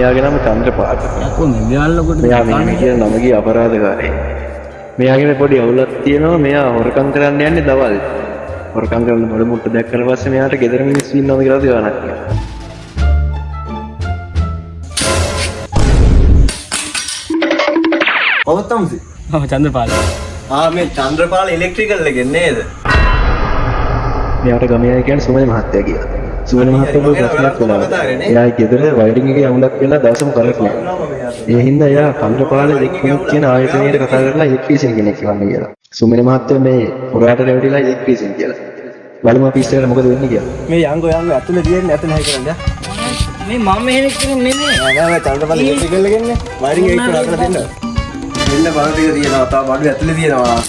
මෙයාගේ නම චන්ද්‍රපාල. යකෝ මේ මෙයාලකට මෙයා මේ කියන නම ගිය අපරාධකාරයෙක්. මෙයාගේ පොඩි අවුලක් තියෙනවා. මෙයා හොරකම් කරන්න යන්නේ දවල්. හොරකම් කරන මොළ මුට්ට දැක්කම පස්සේ මෙයාට ගෙදර මිනිස්සු ඉන්නවද කියලා ගානක් කියනවා. කොහොමද තමයි? චන්ද්‍රපාල. මේ චන්ද්‍රපාල ඉලෙක්ට්‍රිකල් එකේ නේද? මෙයාට ගමේ අය කියන්නේ සුමන මහත්තයා කියලා. සුමන මහත්තයා පොඩි ප්‍රශ්නයක් වුණා. එයා ගෙදර වයරින් එකේ අවුලක් වෙලා දවසම කරක් නෑ. ඒ හින්දා එයා චන්ද්‍රපාල ඉලෙක්ට්‍රිකල් කියන ආයතනයට කතා කරලා ඉලෙක්ට්‍රීෂියන් කෙනෙක් වන්න කියලා. සුමන මහත්තයා මේ පුරාට රැවටිලා ඉලෙක්ට්‍රීෂියන් කියලා. බලමු අපි ඉස්සරහට මොකද වෙන්නේ කියලා. මේ යංගෝ ඇතුලේ තියෙන්නේ ඇතුලේ හයි කරන්නේ. මේ මම එහෙනෙක් නෙමෙයි. නෑ චන්ද්‍රපාල ඉලෙක්ට්‍රිකල් එකන්නේ වයරින් එක කරලා දෙන්න. දෙන්න බල ටික තියෙනවා. තා බඩු ඇතුලේ තියෙනවා.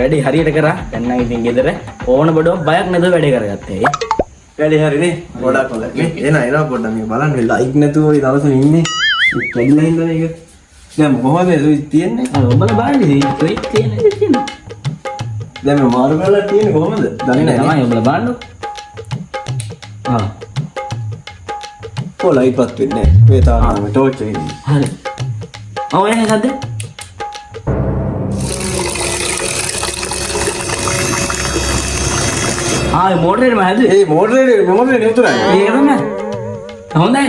වැඩි හරියට කරා දැන් නම් ඉතින් ගෙදර ඕන බඩුවක් බයක් නැතුව වැඩේ කරගත්තා. වැඩි හරිනේ ගොඩක් හොඳයි. මේ එනවා පොඩ්ඩක් මේක බලන්න ලයික් නැතුව ඔය දවස් වල ඉන්නේ. කැඩිලා ඉඳලා මේක. දැන් කොහොමද ඒ තියන්නේ? ඔබලා බලන්න ඉතින් ක්ලික් තියෙනවා. දැන් මේ මාරු කරලා තියෙන්නේ කොහොමද? දන්නේ නැහැ. තමයි ඔබලා බලන්න. කොලයිපත් වෙන්නේ නැහැ. මේ තාම ටෝච් එකේ. හරි. එහෙනම් හද මෝටරේට මහද ඒ මෝටරේ නෙතුණා ඒක තමයි හොඳයි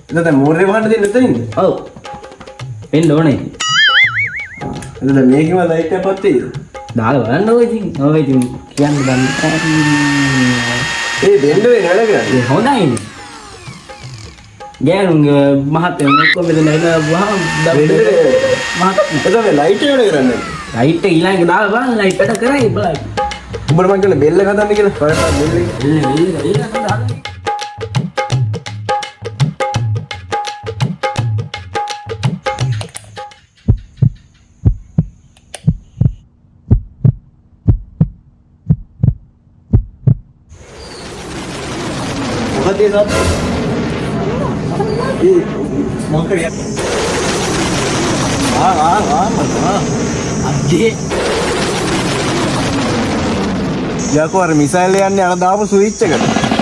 එතන දැන් මෝටරේ වහන්න දෙන්න එතනින්ද ඔව් වෙන්න ඕනේ එතන දැන් මේකම ලයිට් එකක් පත්තේද දාලා බලන්නකෝ ඉතින් ඔය ඉතින් කියන්න බෑ ඒ දෙන්න වෙන වැඩ කරන්නේ ඒ හොඳයි ගෑනුන්ගේ මහත්තයෝ ඔක්කොම මෙතන එනවා වහම එතන මේ ලයිට් එක වැඩ කරන්නේ ලයිට් එක ඊළඟ දාලා බලන්න ලයිට් එක කරයි බලන්න උඹට මං කියලා බෙල්ල හදන්න කියලා පරට බෙල්ල මොකද ඒ සත් ඒ මොකද අජේ යකෝ අර මිසයිල් යන්නේ අර දාපු ස්විච් එකට